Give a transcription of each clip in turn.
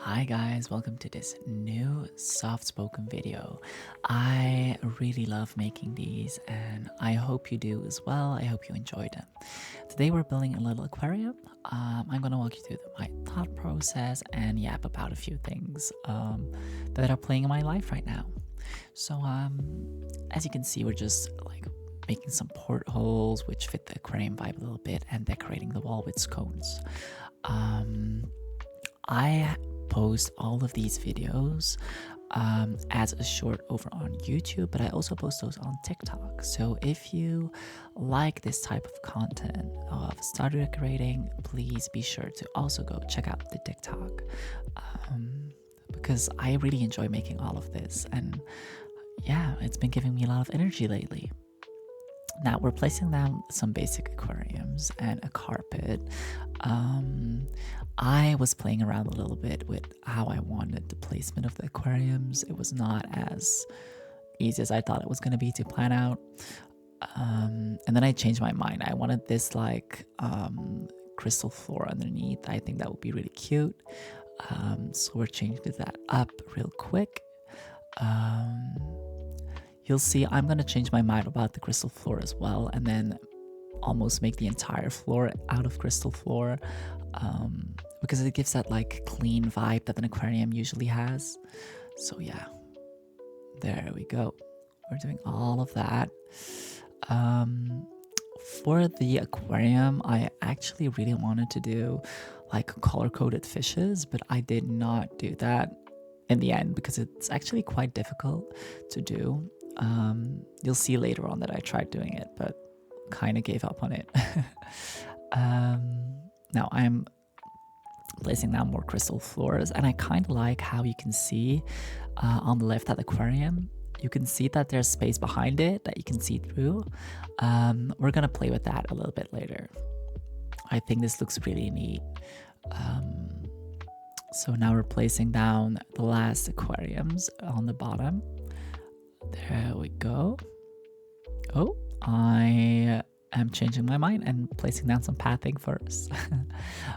Hi guys, welcome to this new soft-spoken video. I really love making these and I hope you do as well. I hope you enjoy them. Today we're building a little aquarium. I'm gonna walk you through my thought process and yap about a few things that are playing in my life right now. So as you can see, we're just like making some portholes which fit the aquarium vibe a little bit and decorating the wall with scones. I post all of these videos as a short over on YouTube, but I also post those on TikTok. So if you like this type of content of starter decorating, please be sure to also go check out the TikTok because I really enjoy making all of this, and yeah, it's been giving me a lot of energy lately. Now we're placing down some basic aquariums and a carpet. I was playing around a little bit with how I wanted the placement of the aquariums. It was not as easy as I thought it was going to be to plan out. And then I changed my mind. I wanted this like crystal floor underneath. I think that would be really cute. So we're changing that up real quick. You'll see I'm going to change my mind about the crystal floor as well, and then almost make the entire floor out of crystal floor because it gives that like clean vibe that an aquarium usually has. So yeah, there we go. We're doing all of that. For the aquarium, I actually really wanted to do like color-coded fishes, but I did not do that in the end because it's actually quite difficult to do. You'll see later on that I tried doing it, but kind of gave up on it. Now I'm placing down more crystal floors, and I kind of like how you can see on the left at the aquarium, you can see that there's space behind it that you can see through. We're gonna play with that a little bit later. I think this looks really neat. So now we're placing down the last aquariums on the bottom. There we go. Oh, I am changing my mind and placing down some pathing first.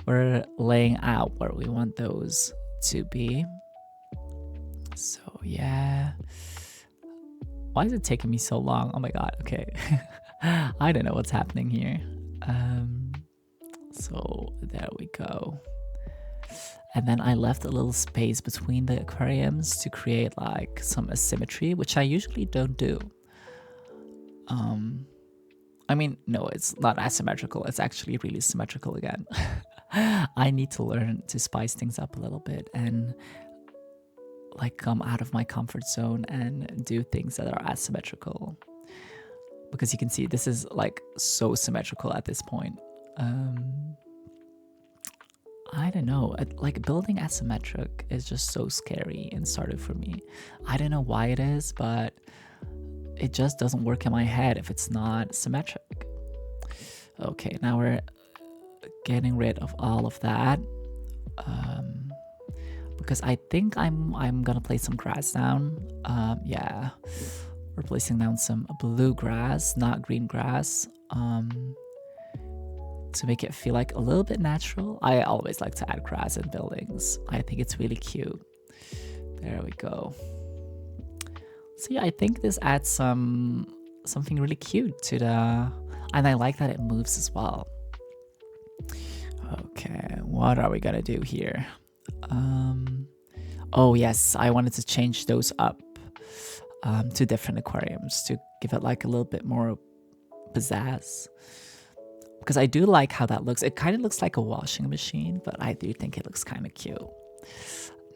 We're laying out where we want those to be. So yeah. Why is it taking me so long? Oh my god, okay. I don't know what's happening here. So there we go. And then I left a little space between the aquariums to create like some asymmetry, which I usually don't do. I mean, no, it's not asymmetrical. It's actually really symmetrical again. I need to learn to spice things up a little bit and like come out of my comfort zone and do things that are asymmetrical. Because you can see this is like so symmetrical at this point. I don't know, like building asymmetric is just so scary and started for me. I don't know why it is, but it just doesn't work in my head if it's not symmetric. Okay, now we're getting rid of all of that because I think I'm gonna place some grass down. Yeah, we're placing down some blue grass, not green grass. To make it feel like a little bit natural. I always like to add grass in buildings. I think it's really cute. There we go. So yeah, I think this adds something really cute to the, and I like that it moves as well. Okay, what are we gonna do here? Oh yes, I wanted to change those up to different aquariums to give it like a little bit more pizzazz. Because I do like how that looks. It kind of looks like a washing machine, but I do think it looks kind of cute.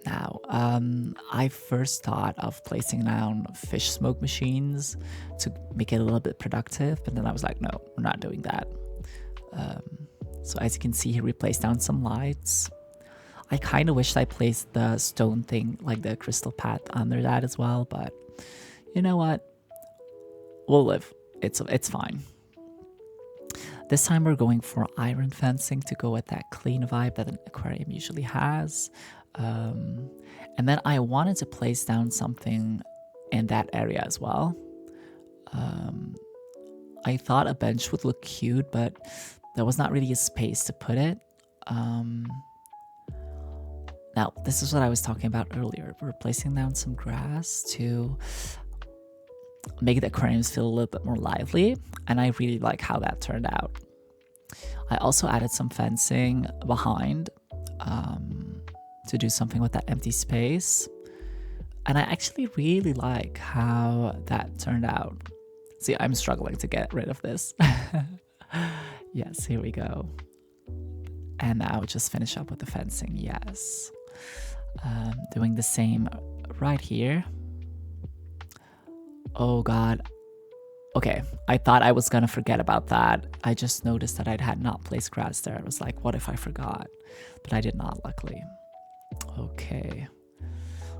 Now, I first thought of placing down fish smoke machines to make it a little bit productive, but then I was like, no, we're not doing that. So as you can see here, we placed down some lights. I kind of wished I placed the stone thing, like the crystal path under that as well, but you know what? We'll live. It's fine. This time we're going for iron fencing to go with that clean vibe that an aquarium usually has. And then I wanted to place down something in that area as well. I thought a bench would look cute, but there was not really a space to put it. Now, this is what I was talking about earlier. We're placing down some grass to make the aquariums feel a little bit more lively, and I really like how that turned out. I also added some fencing behind to do something with that empty space, and I actually really like how that turned out. See, I'm struggling to get rid of this. Yes, here we go. And now just finish up with the fencing, yes. Doing the same right here. Oh god. Okay, I thought I was gonna forget about that. I just noticed that I had not placed grass there. I was like, what if I forgot? But I did not, luckily. Okay.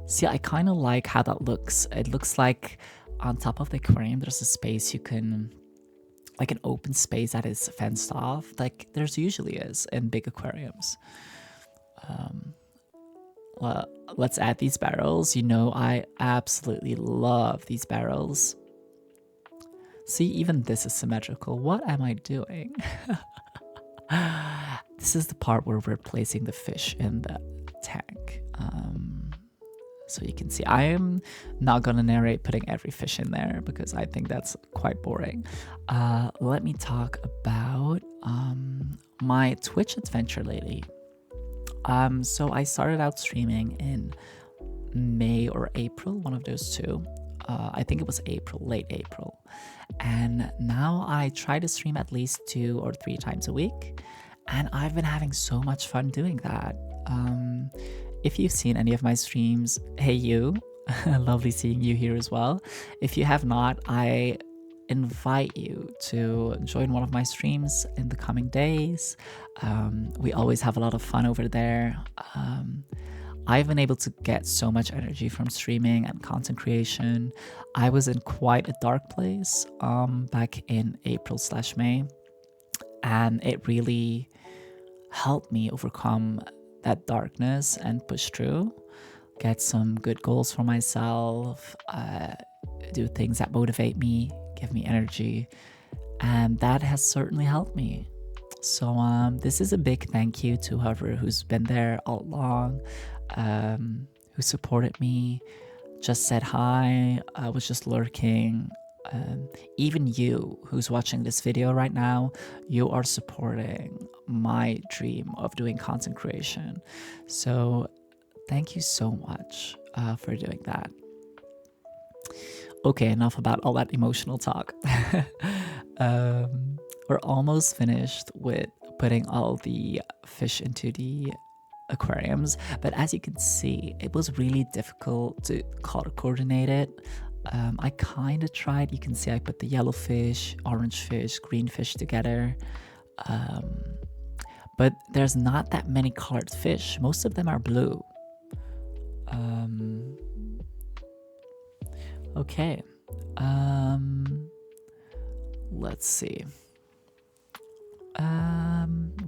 See, I kind of like how that looks. It looks like on top of the aquarium, there's a space you can, like an open space that is fenced off, like there's usually is in big aquariums. Well, let's add these barrels. You know, I absolutely love these barrels. See, even this is symmetrical. What am I doing? This is the part where we're placing the fish in the tank. So you can see I am not gonna narrate putting every fish in there because I think that's quite boring. Let me talk about my Twitch adventure lately. So I started out streaming in May or April, one of those two. I think it was April, late April. And now I try to stream at least 2 or 3 times a week. And I've been having so much fun doing that. If you've seen any of my streams, hey you, lovely seeing you here as well. If you have not, I invite you to join one of my streams in the coming days. We always have a lot of fun over there. I've been able to get so much energy from streaming and content creation. I was in quite a dark place back in April/May, and it really helped me overcome that darkness and push through, get some good goals for myself, do things that motivate me, give me energy, and that has certainly helped me. So this is a big thank you to whoever who's been there all along, who supported me, just said hi, was just lurking. Even you who's watching this video right now, you are supporting my dream of doing content creation. So thank you so much for doing that. Okay, enough about all that emotional talk. We're almost finished with putting all the fish into the aquariums, but as you can see, it was really difficult to color coordinate it. I kind of tried. You can see I put the yellow fish, orange fish, green fish together, but there's not that many colored fish. Most of them are blue. Okay, let's see.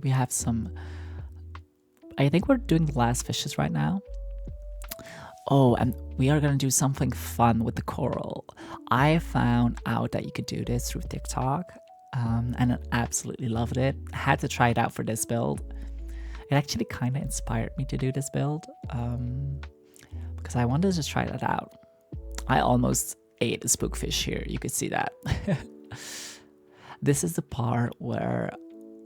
We have some, I think we're doing the last fishes right now. Oh, and we are gonna do something fun with the coral. I found out that you could do this through TikTok, and I absolutely loved it. I had to try it out for this build. It actually kind of inspired me to do this build, because I wanted to just try that out. I almost ate a spookfish here, you could see that. This is the part where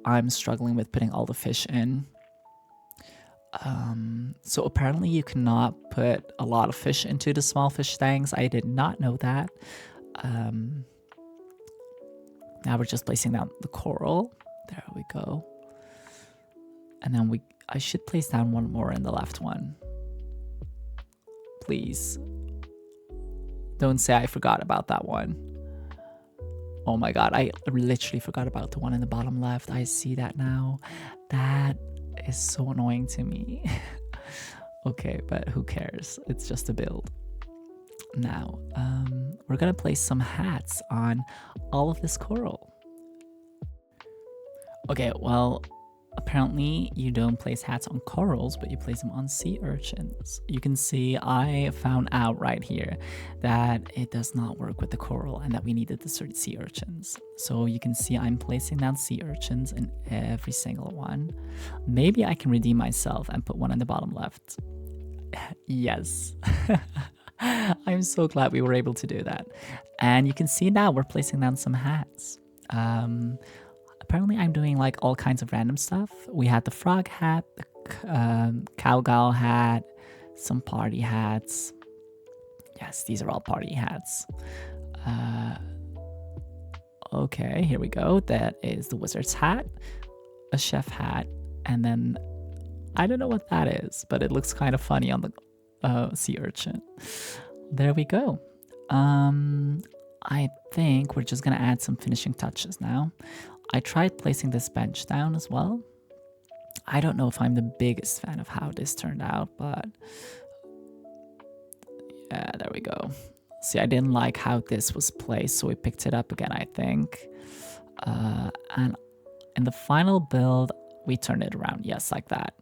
I'm struggling with putting all the fish in. So apparently you cannot put a lot of fish into the small fish tanks. I did not know that. Now we're just placing down the coral. There we go. And then I should place down one more in the left one. Please. Don't say I forgot about that one. Oh my god, I literally forgot about the one in the bottom left. I see that now. That is so annoying to me. Okay, but who cares? It's just a build. Now, we're gonna place some hats on all of this coral. Okay, well, Apparently, you don't place hats on corals, but you place them on sea urchins. You can see I found out right here that it does not work with the coral and that we needed the sea urchins. So you can see I'm placing down sea urchins in every single one. Maybe I can redeem myself and put one in the bottom left. Yes. I'm so glad we were able to do that. And you can see now we're placing down some hats. Apparently I'm doing like all kinds of random stuff. We had the frog hat, the cowgirl hat, some party hats. Yes, these are all party hats. Okay, here we go. That is the wizard's hat, a chef hat, and then I don't know what that is, but it looks kind of funny on the sea urchin. There we go. I think we're just gonna add some finishing touches now. I tried placing this bench down as well. I don't know if I'm the biggest fan of how this turned out, but yeah, there we go. See, I didn't like how this was placed, so we picked it up again, I think. And in the final build, we turned it around, yes, like that.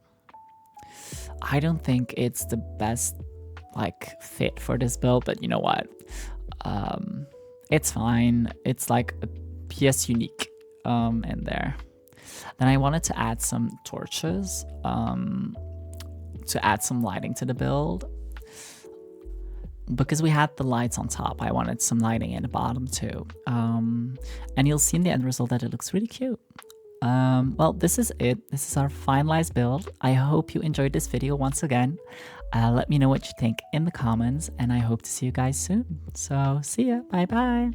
I don't think it's the best like fit for this build, but you know what? It's fine. It's like a pièce unique in there. Then I wanted to add some torches to add some lighting to the build. Because we had the lights on top, I wanted some lighting in the bottom too. And you'll see in the end result that it looks really cute. Well, this is it. This is our finalized build. I hope you enjoyed this video once again. Let me know what you think in the comments, and I hope to see you guys soon. So, see ya. Bye bye.